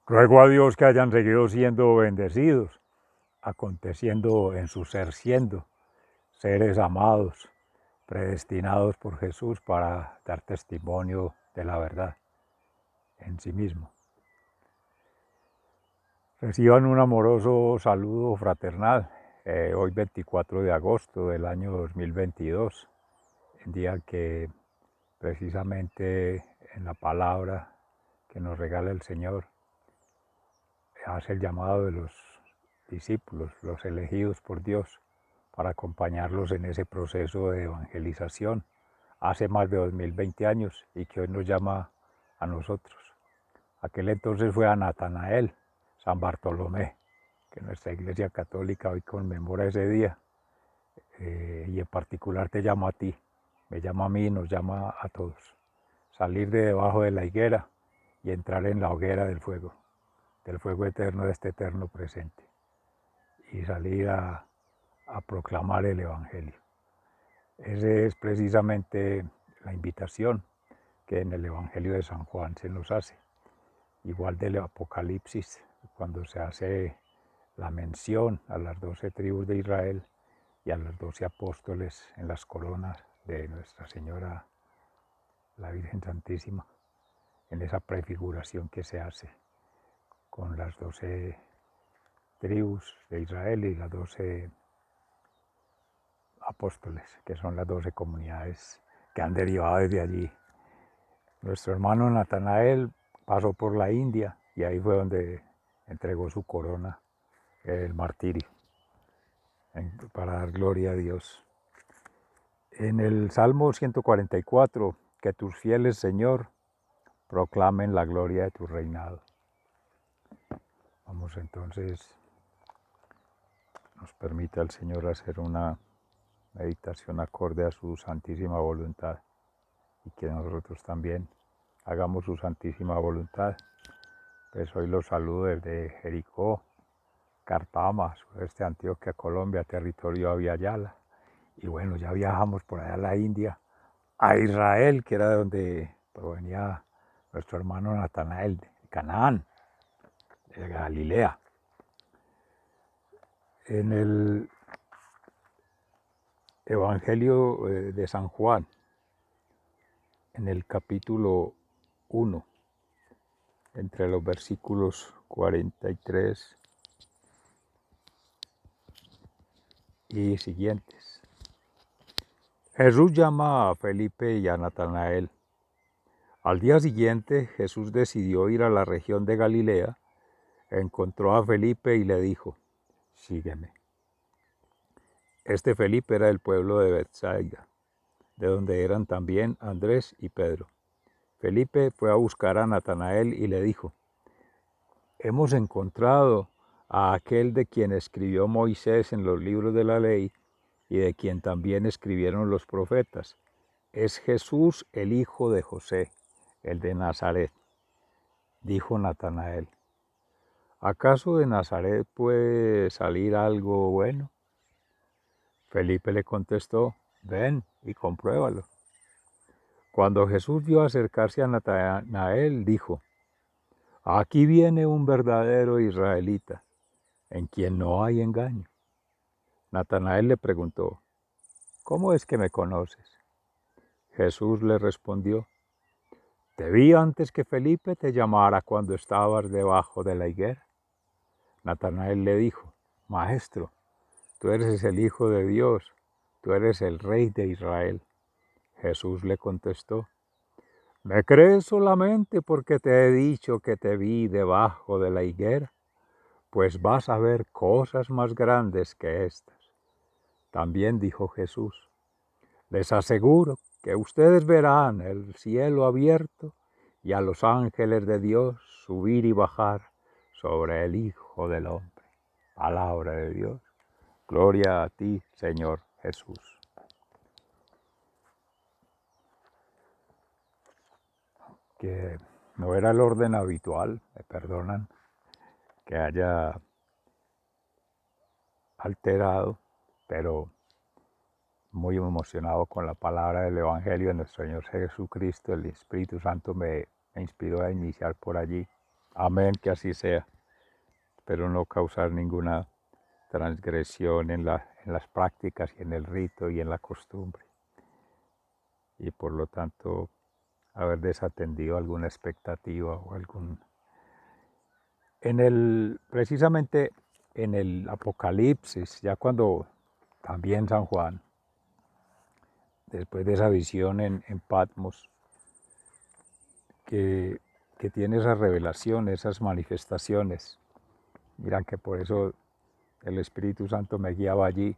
Ruego a Dios que hayan seguido siendo bendecidos, aconteciendo en su ser siendo, seres amados, predestinados por Jesús para dar testimonio de la verdad en sí mismo. Reciban un amoroso saludo fraternal, hoy 24 de agosto del año 2022, el día que precisamente en la palabra que nos regala el Señor hace el llamado de los discípulos, los elegidos por Dios, para acompañarlos en ese proceso de evangelización hace más de 2020 años y que hoy nos llama a nosotros. Aquel entonces fue a Natanael, San Bartolomé, que nuestra Iglesia Católica hoy conmemora ese día, y en particular te llama a ti, me llama a mí y nos llama a todos. Salir de debajo de la higuera y entrar en la hoguera del fuego eterno de este eterno presente, y salir a proclamar el Evangelio. Esa es precisamente la invitación que en el Evangelio de San Juan se nos hace, igual del Apocalipsis, cuando se hace la mención a las 12 tribus de Israel y a los 12 apóstoles en las coronas de Nuestra Señora, la Virgen Santísima, en esa prefiguración que se hace con las 12 tribus de Israel y las 12 apóstoles, que son las 12 comunidades que han derivado desde allí. Nuestro hermano Natanael pasó por la India y ahí fue donde entregó su corona, el martirio, para dar gloria a Dios. En el Salmo 144, que tus fieles, Señor, proclamen la gloria de tu reinado. Vamos entonces, nos permita el Señor hacer una meditación acorde a su santísima voluntad y que nosotros también hagamos su santísima voluntad. Pues hoy los saludo desde Jericó, Cartama, sureste de Antioquia, Colombia, territorio Aviala. Y bueno, ya viajamos por allá a la India, a Israel, que era de donde provenía nuestro hermano Natanael, de Canaán, de Galilea. En el Evangelio de San Juan, en el capítulo 1, entre los versículos 43 y siguientes. Jesús llama a Felipe y a Natanael. Al día siguiente, Jesús decidió ir a la región de Galilea, encontró a Felipe y le dijo, sígueme. Este Felipe era del pueblo de Betsaida, de donde eran también Andrés y Pedro. Felipe fue a buscar a Natanael y le dijo, hemos encontrado a aquel de quien escribió Moisés en los libros de la ley y de quien también escribieron los profetas. Es Jesús, el hijo de José, el de Nazaret. Dijo Natanael, ¿acaso de Nazaret puede salir algo bueno? Felipe le contestó, ven y compruébalo. Cuando Jesús vio acercarse a Natanael, dijo, aquí viene un verdadero israelita, en quien no hay engaño. Natanael le preguntó, ¿cómo es que me conoces? Jesús le respondió, te vi antes que Felipe te llamara cuando estabas debajo de la higuera. Natanael le dijo, Maestro, tú eres el Hijo de Dios, tú eres el Rey de Israel. Jesús le contestó, ¿me crees solamente porque te he dicho que te vi debajo de la higuera? Pues vas a ver cosas más grandes que estas. También dijo Jesús, les aseguro que ustedes verán el cielo abierto y a los ángeles de Dios subir y bajar sobre el Hijo del Hombre. Palabra de Dios. Gloria a ti, Señor Jesús. Que no era el orden habitual, me perdonan, que haya alterado, pero muy emocionado con la palabra del Evangelio de nuestro Señor Jesucristo. El Espíritu Santo me inspiró a iniciar por allí, Amén, que así sea, pero no causar ninguna transgresión en las prácticas y en el rito y en la costumbre. Y por lo tanto, haber desatendido alguna expectativa o algún... precisamente en el Apocalipsis, ya cuando también San Juan, después de esa visión en Patmos, que, que tiene esas revelaciones, esas manifestaciones, miran que por eso el Espíritu Santo me guiaba allí,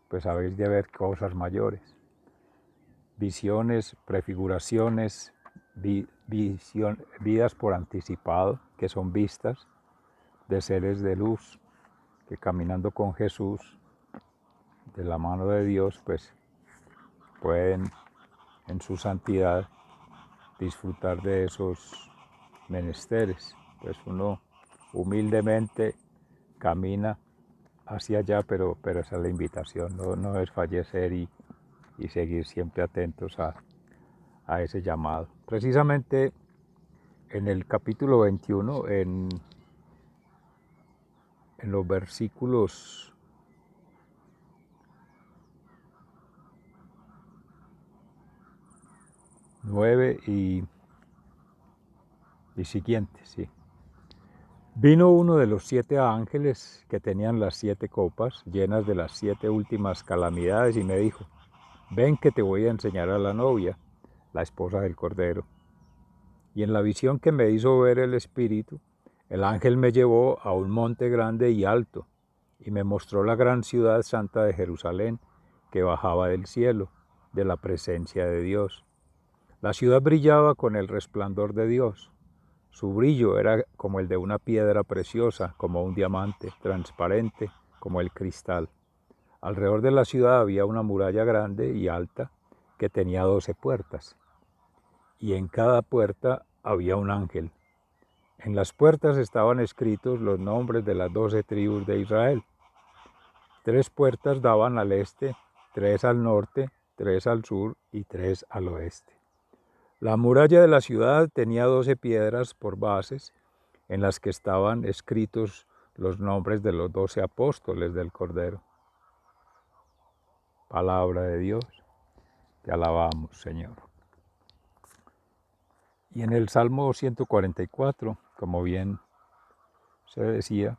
pues habéis de ver cosas mayores. Visiones, prefiguraciones, vidas por anticipado, que son vistas de seres de luz, que caminando con Jesús, de la mano de Dios, pues pueden en su santidad disfrutar de esos menesteres. Pues uno humildemente camina hacia allá, pero esa es la invitación, no desfallecer y seguir siempre atentos a ese llamado. Precisamente en el capítulo 21, en los versículos 9 y siguientes, sí. Vino uno de los 7 ángeles que tenían las 7 copas llenas de las 7 últimas calamidades y me dijo, ven que te voy a enseñar a la novia, la esposa del Cordero. Y en la visión que me hizo ver el Espíritu, el ángel me llevó a un monte grande y alto, y me mostró la gran ciudad santa de Jerusalén, que bajaba del cielo, de la presencia de Dios. La ciudad brillaba con el resplandor de Dios. Su brillo era como el de una piedra preciosa, como un diamante, transparente, como el cristal. Alrededor de la ciudad había una muralla grande y alta, que tenía 12 puertas. Y en cada puerta había un ángel. En las puertas estaban escritos los nombres de las 12 tribus de Israel. 3 puertas daban al este, 3 al norte, 3 al sur y 3 al oeste. La muralla de la ciudad tenía 12 piedras por bases, en las que estaban escritos los nombres de los 12 apóstoles del Cordero. Palabra de Dios, te alabamos, Señor. Y en el Salmo 144, como bien se decía,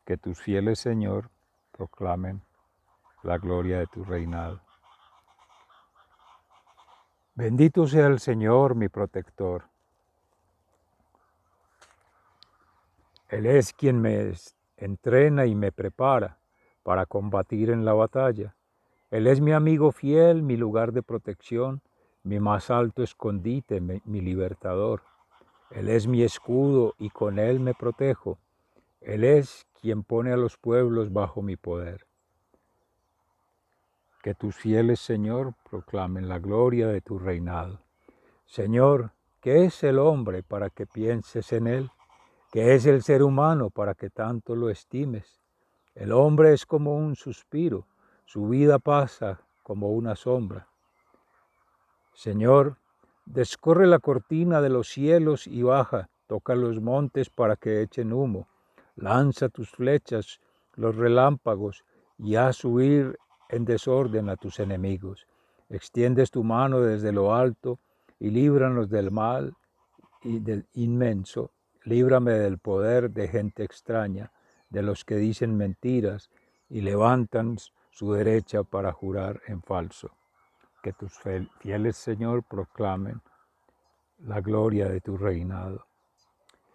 que tus fieles, Señor, proclamen la gloria de tu reinado. Bendito sea el Señor, mi protector. Él es quien me entrena y me prepara para combatir en la batalla. Él es mi amigo fiel, mi lugar de protección, mi más alto escondite, mi libertador. Él es mi escudo y con él me protejo. Él es quien pone a los pueblos bajo mi poder. Que tus fieles, Señor, proclamen la gloria de tu reinado. Señor, ¿qué es el hombre para que pienses en él? ¿Qué es el ser humano para que tanto lo estimes? El hombre es como un suspiro, su vida pasa como una sombra. Señor, descorre la cortina de los cielos y baja, toca los montes para que echen humo, lanza tus flechas, los relámpagos, y haz huir en desorden a tus enemigos. Extiendes tu mano desde lo alto y líbranos del mal y del inmenso. Líbrame del poder de gente extraña, de los que dicen mentiras y levantan su derecha para jurar en falso. Que tus fieles, Señor, proclamen la gloria de tu reinado.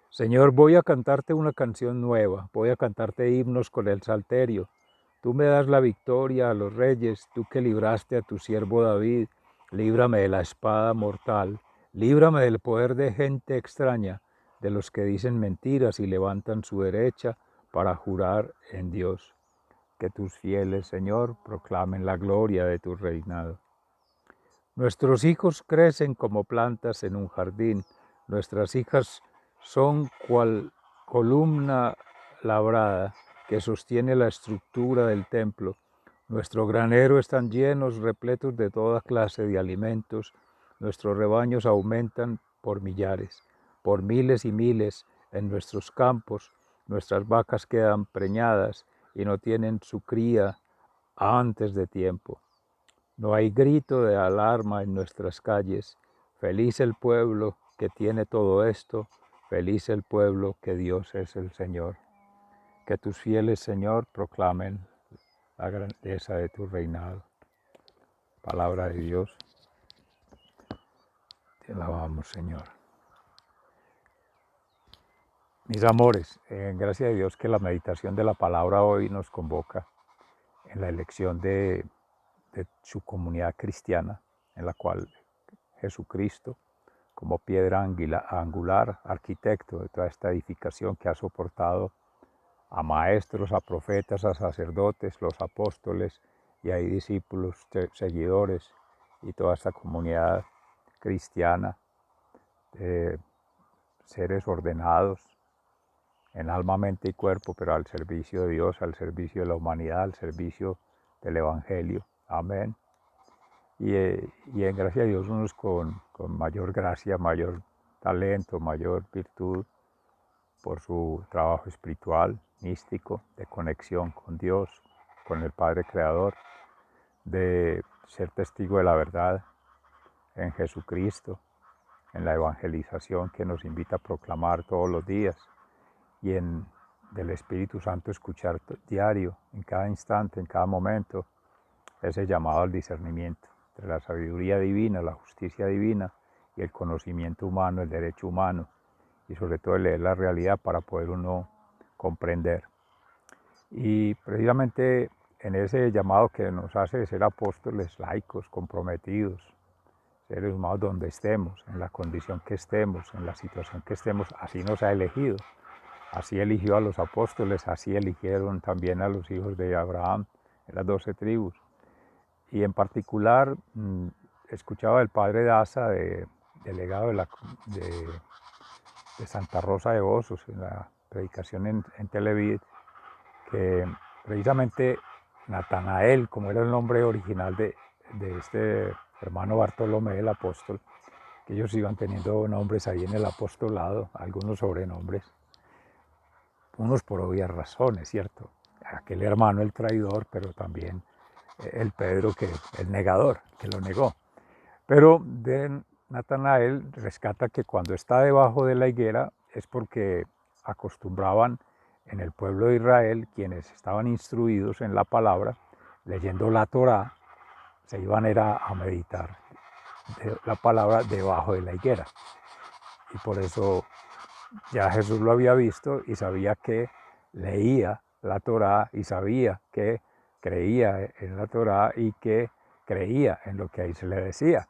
Señor, voy a cantarte una canción nueva, voy a cantarte himnos con el salterio. Tú me das la victoria a los reyes, tú que libraste a tu siervo David, líbrame de la espada mortal, líbrame del poder de gente extraña, de los que dicen mentiras y levantan su derecha para jurar en Dios. Que tus fieles, Señor, proclamen la gloria de tu reinado. Nuestros hijos crecen como plantas en un jardín, nuestras hijas son cual columna labrada que sostiene la estructura del templo. Nuestro granero están llenos, repletos de toda clase de alimentos, nuestros rebaños aumentan por millares. por miles y miles en nuestros campos, nuestras vacas quedan preñadas y no tienen su cría antes de tiempo. No hay grito de alarma en nuestras calles. Feliz el pueblo que tiene todo esto, feliz el pueblo que Dios es el Señor. Que tus fieles, Señor, proclamen la grandeza de tu reinado. Palabra de Dios. Te alabamos, Señor. Mis amores, en gracia de Dios que la meditación de la palabra hoy nos convoca en la elección de su comunidad cristiana, en la cual Jesucristo, como piedra angular, arquitecto de toda esta edificación que ha soportado a maestros, a profetas, a sacerdotes, los apóstoles, y hay discípulos, seguidores, y toda esta comunidad cristiana, seres ordenados en alma, mente y cuerpo, pero al servicio de Dios, al servicio de la humanidad, al servicio del Evangelio. Amén. Y en gracia a Dios unos con mayor gracia, mayor talento, mayor virtud por su trabajo espiritual, místico, de conexión con Dios, con el Padre Creador, de ser testigo de la verdad en Jesucristo, en la evangelización que nos invita a proclamar todos los días y en del Espíritu Santo escuchar diario, en cada instante, en cada momento, ese llamado al discernimiento entre la sabiduría divina, la justicia divina y el conocimiento humano, el derecho humano, y sobre todo leer la realidad para poder uno comprender. Y precisamente en ese llamado que nos hace de ser apóstoles laicos, comprometidos, seres humanos donde estemos, en la condición que estemos, en la situación que estemos, así nos ha elegido. Así eligió a los apóstoles, así eligieron también a los hijos de Abraham, en las 12 tribus. Y en particular, escuchaba el padre Daza, delegado de Santa Rosa de Osos, en la predicación en Televid, que precisamente Natanael, como era el nombre original de este hermano Bartolomé, el apóstol, que ellos iban teniendo nombres ahí en el apostolado, algunos sobrenombres, unos por obvias razones, ¿cierto? Aquel hermano, el traidor, pero también el Pedro, el negador, que lo negó. Pero de Natanael rescata que cuando está debajo de la higuera es porque acostumbraban en el pueblo de Israel, quienes estaban instruidos en la palabra, leyendo la Torá, se iban a meditar la palabra debajo de la higuera. Y por eso ya Jesús lo había visto y sabía que leía la Torá y sabía que creía en la Torá y que creía en lo que ahí se le decía.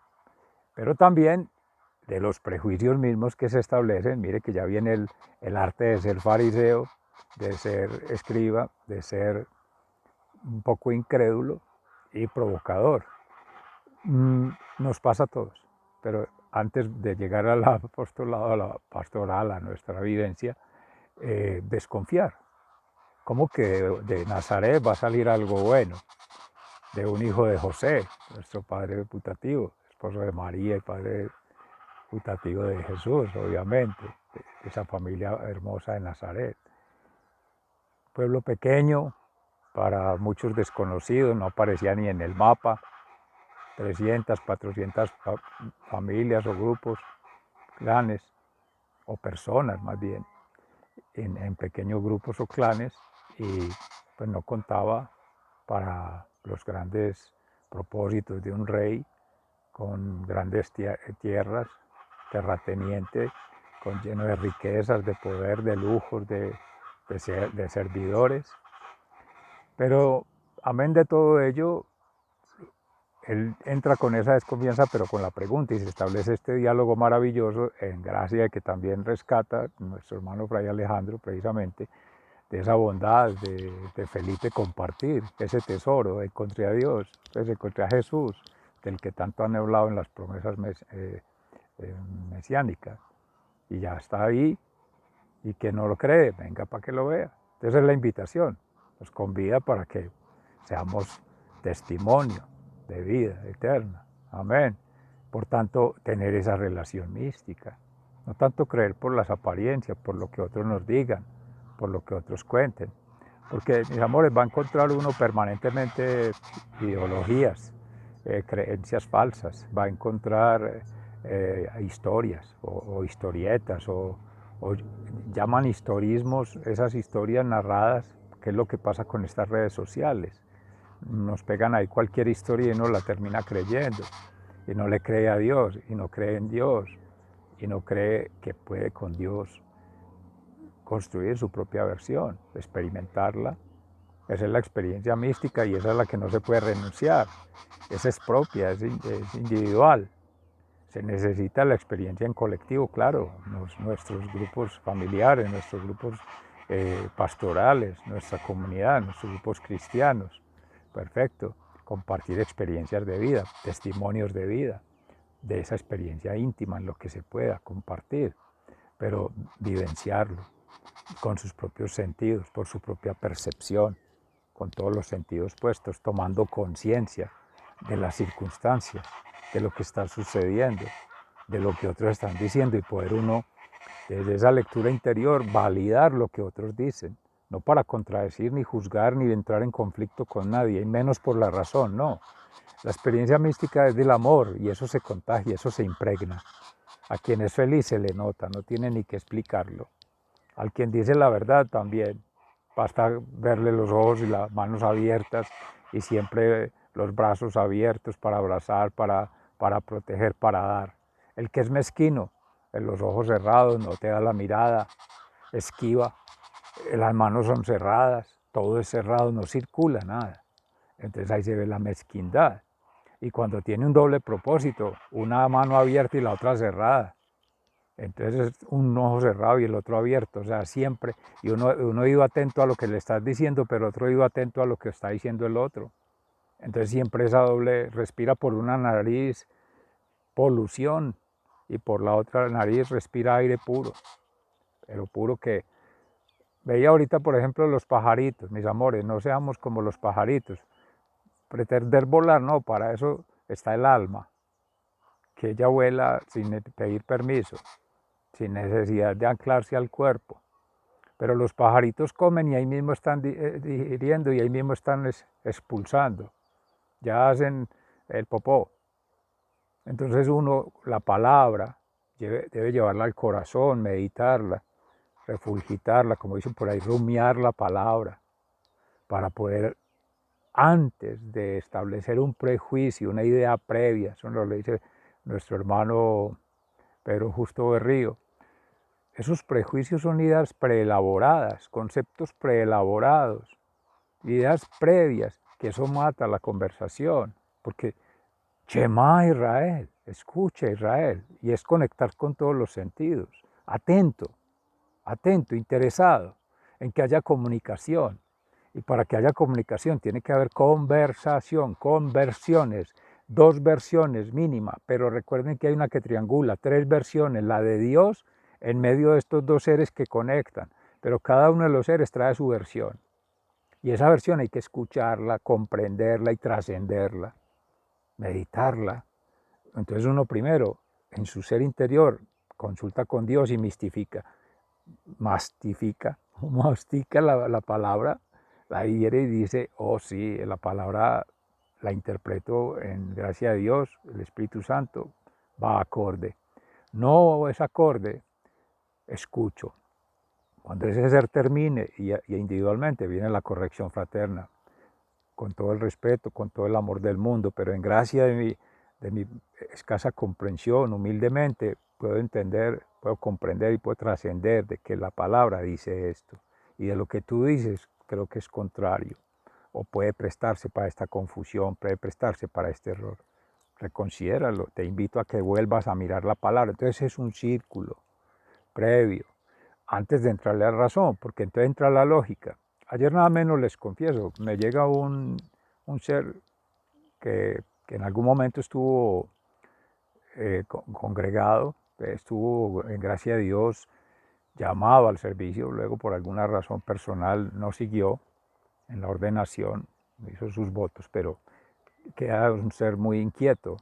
Pero también de los prejuicios mismos que se establecen, mire que ya viene el arte de ser fariseo, de ser escriba, de ser un poco incrédulo y provocador. Nos pasa a todos, pero antes de llegar al apostolado, a la pastoral, a nuestra vivencia, desconfiar. ¿Cómo que de Nazaret va a salir algo bueno? De un hijo de José, nuestro padre putativo, esposo de María y padre putativo de Jesús, obviamente, de esa familia hermosa de Nazaret. Pueblo pequeño, para muchos desconocidos, no aparecía ni en el mapa, 300, 400 familias o grupos, clanes, o personas más bien, en pequeños grupos o clanes, y pues no contaba para los grandes propósitos de un rey con grandes tierras, terrateniente, lleno de riquezas, de poder, de lujos, de servidores. Pero amén de todo ello, él entra con esa desconfianza, pero con la pregunta, y se establece este diálogo maravilloso en gracia de que también rescata nuestro hermano Fray Alejandro, precisamente, de esa bondad de Felipe compartir ese tesoro, encontré a Dios, pues encontré a Jesús, del que tanto han hablado en las promesas mesiánicas, y ya está ahí, y que no lo cree, venga para que lo vea. Entonces es la invitación, nos convida para que seamos testimonio de vida eterna. Amén. Por tanto, tener esa relación mística. No tanto creer por las apariencias, por lo que otros nos digan, por lo que otros cuenten. Porque, mis amores, va a encontrar uno permanentemente ideologías, creencias falsas, va a encontrar historias o historietas o llaman historismos esas historias narradas, que es lo que pasa con estas redes sociales. Nos pegan ahí cualquier historia y uno la termina creyendo y no le cree a Dios y no cree en Dios y no cree que puede con Dios construir su propia versión, experimentarla. Esa es la experiencia mística y esa es la que no se puede renunciar. Esa es propia, es individual. Se necesita la experiencia en colectivo, claro, nuestros grupos familiares, nuestros grupos pastorales, nuestra comunidad, nuestros grupos cristianos. Perfecto. Compartir experiencias de vida, testimonios de vida, de esa experiencia íntima en lo que se pueda compartir, pero vivenciarlo con sus propios sentidos, por su propia percepción, con todos los sentidos puestos, tomando conciencia de las circunstancias, de lo que está sucediendo, de lo que otros están diciendo y poder uno, desde esa lectura interior, validar lo que otros dicen, no para contradecir, ni juzgar, ni entrar en conflicto con nadie, y menos por la razón, no. La experiencia mística es del amor y eso se contagia, eso se impregna. A quien es feliz se le nota, no tiene ni que explicarlo. Al quien dice la verdad también, basta verle los ojos y las manos abiertas y siempre los brazos abiertos para abrazar, para proteger, para dar. El que es mezquino, en los ojos cerrados, no te da la mirada, esquiva, las manos son cerradas, todo es cerrado, no circula nada. Entonces ahí se ve la mezquindad. Y cuando tiene un doble propósito, una mano abierta y la otra cerrada, entonces un ojo cerrado y el otro abierto, o sea, siempre, y uno iba atento a lo que le estás diciendo, pero otro iba atento a lo que está diciendo el otro. Entonces siempre esa doble, respira por una nariz polución y por la otra nariz respira aire puro, pero puro que... Veía ahorita, por ejemplo, los pajaritos, mis amores, no seamos como los pajaritos. Pretender volar, no, para eso está el alma, que ella vuela sin pedir permiso, sin necesidad de anclarse al cuerpo. Pero los pajaritos comen y ahí mismo están digiriendo y ahí mismo están expulsando, ya hacen el popó. Entonces uno, la palabra, debe llevarla al corazón, meditarla, refulgitarla, como dicen por ahí, rumiar la palabra, para poder, antes de establecer un prejuicio, una idea previa, eso nos lo dice nuestro hermano Pedro Justo Berrío, esos prejuicios son ideas preelaboradas, conceptos preelaborados, ideas previas, que eso mata la conversación, porque Shema Israel, escucha Israel, y es conectar con todos los sentidos, atento, atento, interesado en que haya comunicación. Y para que haya comunicación tiene que haber conversación, conversiones, dos versiones mínima, pero recuerden que hay una que triangula, tres versiones, la de Dios en medio de estos dos seres que conectan, pero cada uno de los seres trae su versión. Y esa versión hay que escucharla, comprenderla y trascenderla, meditarla. Entonces uno primero, en su ser interior, consulta con Dios y mastica la palabra, la hiere y dice, oh sí, la palabra la interpreto en gracia de Dios, el Espíritu Santo, va acorde. No es acorde, escucho. Cuando ese ser termine y individualmente viene la corrección fraterna, con todo el respeto, con todo el amor del mundo, pero en gracia de mi escasa comprensión, humildemente, puedo entender, puedo comprender y puedo trascender de que la palabra dice esto. Y de lo que tú dices, creo que es contrario. O puede prestarse para esta confusión, puede prestarse para este error. Reconsidéralo, te invito a que vuelvas a mirar la palabra. Entonces es un círculo previo, antes de entrarle a la razón, porque entonces entra la lógica. Ayer nada menos les confieso, me llega un ser que en algún momento estuvo congregado, estuvo en gracia de Dios, llamado al servicio, luego por alguna razón personal no siguió en la ordenación, hizo sus votos, pero queda un ser muy inquieto,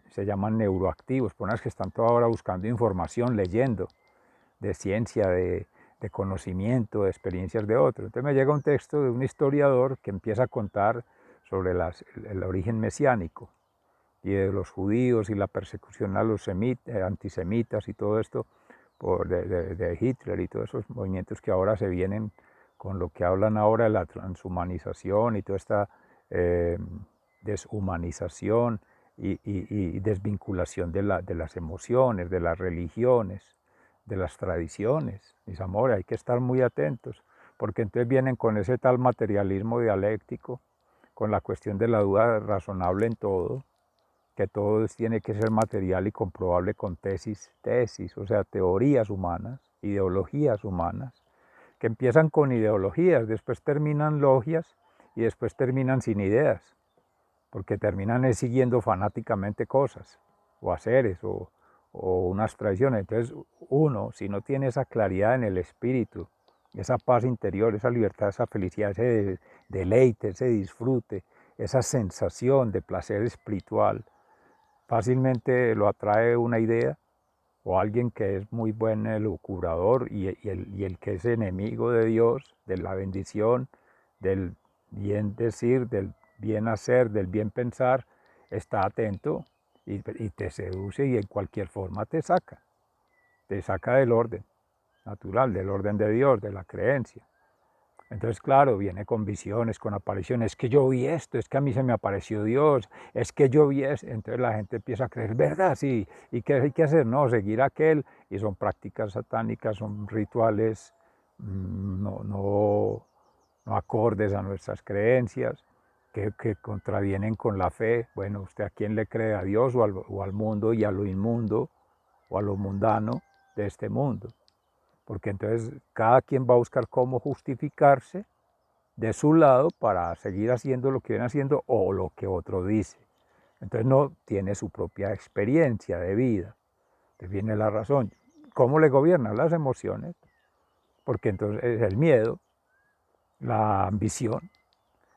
se llaman neuroactivos, personas que están toda hora buscando información, leyendo, de ciencia, de conocimiento, de experiencias de otros. Entonces me llega un texto de un historiador que empieza a contar sobre el origen mesiánico y de los judíos y la persecución a los antisemitas y todo esto de Hitler y todos esos movimientos que ahora se vienen con lo que hablan ahora de la transhumanización y toda esta deshumanización y desvinculación de las emociones, de las religiones, de las tradiciones. Mis amores, hay que estar muy atentos, porque entonces vienen con ese tal materialismo dialéctico, con la cuestión de la duda razonable en todo, que todo tiene que ser material y comprobable con tesis, o sea, teorías humanas, ideologías humanas, que empiezan con ideologías, después terminan logias y después terminan sin ideas, porque terminan siguiendo fanáticamente cosas, o haceres, o unas tradiciones. Entonces uno, si no tiene esa claridad en el espíritu, esa paz interior, esa libertad, esa felicidad, ese deleite, ese disfrute, esa sensación de placer espiritual, fácilmente lo atrae una idea o alguien que es muy buen elucubrador y el que es enemigo de Dios, de la bendición, del bien decir, del bien hacer, del bien pensar, está atento y te seduce y en cualquier forma te saca del orden natural, del orden de Dios, de la creencia. Entonces, claro, viene con visiones, con apariciones, es que yo vi esto, es que a mí se me apareció Dios, es que yo vi esto. Entonces la gente empieza a creer, ¿verdad? Sí. ¿Y qué hay que hacer? No, seguir aquel. Y son prácticas satánicas, son rituales no acordes a nuestras creencias, que contravienen con la fe. Bueno, ¿usted a quién le cree? ¿A Dios o al mundo y a lo inmundo o a lo mundano de este mundo? Porque entonces cada quien va a buscar cómo justificarse de su lado para seguir haciendo lo que viene haciendo o lo que otro dice. Entonces no tiene su propia experiencia de vida. Entonces viene la razón. ¿Cómo le gobiernan las emociones? Porque entonces es el miedo, la ambición.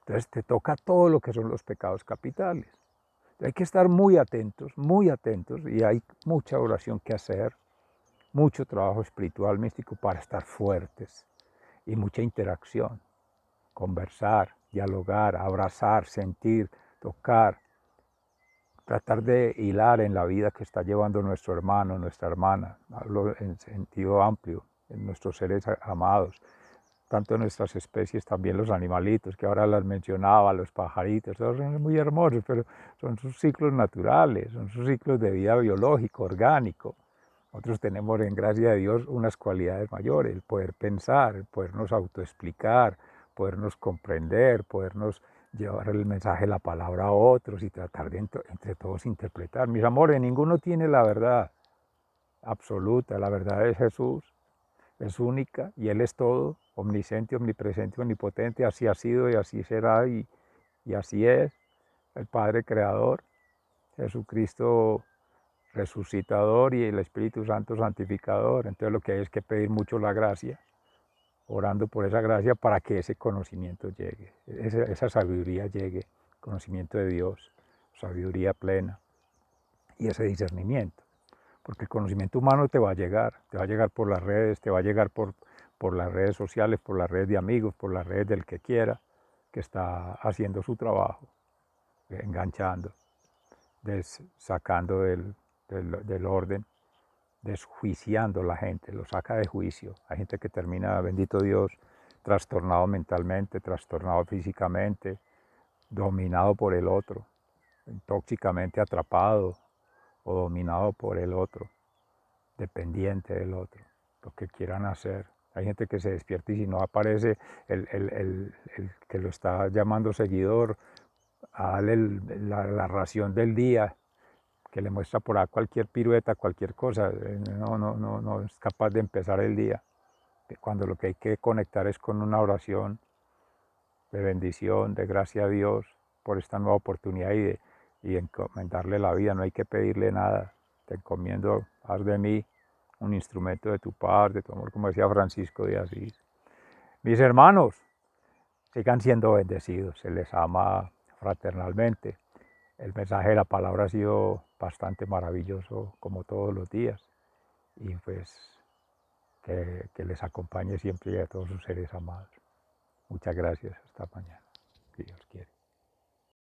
Entonces te toca todo lo que son los pecados capitales. Hay que estar muy atentos, y hay mucha oración que hacer, mucho trabajo espiritual, místico para estar fuertes y mucha interacción. Conversar, dialogar, abrazar, sentir, tocar, tratar de hilar en la vida que está llevando nuestro hermano, nuestra hermana, hablo en sentido amplio, en nuestros seres amados, tanto en nuestras especies, también los animalitos, que ahora las mencionaba, los pajaritos, todos son muy hermosos, pero son sus ciclos naturales, son sus ciclos de vida biológico, orgánico. Nosotros tenemos, en gracia de Dios, unas cualidades mayores, el poder pensar, el podernos autoexplicar, podernos comprender, podernos llevar el mensaje, la palabra a otros y tratar de entre todos interpretar. Mis amores, ninguno tiene la verdad absoluta, la verdad es Jesús, es única y Él es todo, omnisciente, omnipresente, omnipotente, así ha sido y así será y así es, el Padre Creador, Jesucristo resucitador y el Espíritu Santo santificador. Entonces lo que hay es que pedir mucho la gracia, orando por esa gracia para que ese conocimiento llegue, esa sabiduría llegue, conocimiento de Dios, sabiduría plena y ese discernimiento. Porque el conocimiento humano te va a llegar por las redes, te va a llegar por las redes sociales, por las redes de amigos, por las redes del que quiera, que está haciendo su trabajo, enganchando, sacando del orden, desjuiciando a la gente, lo saca de juicio. Hay gente que termina, bendito Dios, trastornado mentalmente, trastornado físicamente, dominado por el otro, tóxicamente atrapado o dominado por el otro, dependiente del otro, lo que quieran hacer. Hay gente que se despierta y si no aparece el que lo está llamando seguidor a darle la ración del día, que le muestra por ahí cualquier pirueta, cualquier cosa, no es capaz de empezar el día. Cuando lo que hay que conectar es con una oración de bendición, de gracia a Dios por esta nueva oportunidad y encomendarle la vida, no hay que pedirle nada. Te encomiendo, haz de mí un instrumento de tu paz, de tu amor, como decía Francisco de Asís. Mis hermanos, sigan siendo bendecidos, se les ama fraternalmente. El mensaje de la palabra ha sido bastante maravilloso como todos los días. Y pues que les acompañe siempre y a todos sus seres amados. Muchas gracias. Hasta mañana.